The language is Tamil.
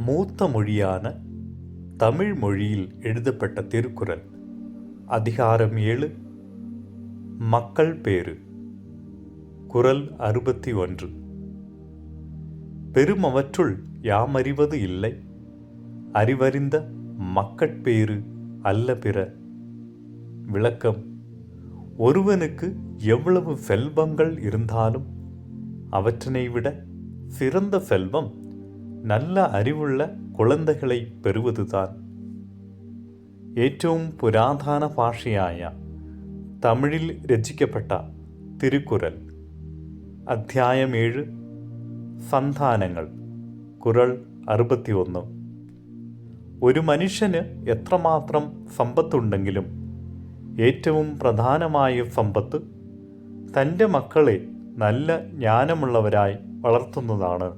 மூத்த மொழியான தமிழ் மொழியில் எழுதப்பட்ட திருக்குறள். அதிகாரம் 7, மக்கள் பேறு. குறள் 61. பெருமவற்றுள் யாமறிவது இல்லை, அறிவறிந்த மக்கட்பேறு அல்ல பிற. விளக்கம்: ஒருவனுக்கு எவ்வளவு செல்வங்கள் இருந்தாலும் அவற்றினை விட சிறந்த செல்வம் நல்ல அறிவுள்ள കുളന്തകളെ പെറുവതുതാൻ. ഏറ്റവും പുരാതന ഭാഷയായ തമിഴിൽ രചിക്കപ്പെട്ട തിരുക്കുറൽ. അധ്യായം 7, സന്താനങ്ങൾ. കുറൾ 61. ഒരു മനുഷ്യന് എത്രമാത്രം സമ്പത്തുണ്ടെങ്കിലും ഏറ്റവും പ്രധാനമായ സമ്പത്ത് തൻ്റെ മക്കളെ നല്ല ജ്ഞാനമുള്ളവരായി വളർത്തുന്നതാണ്.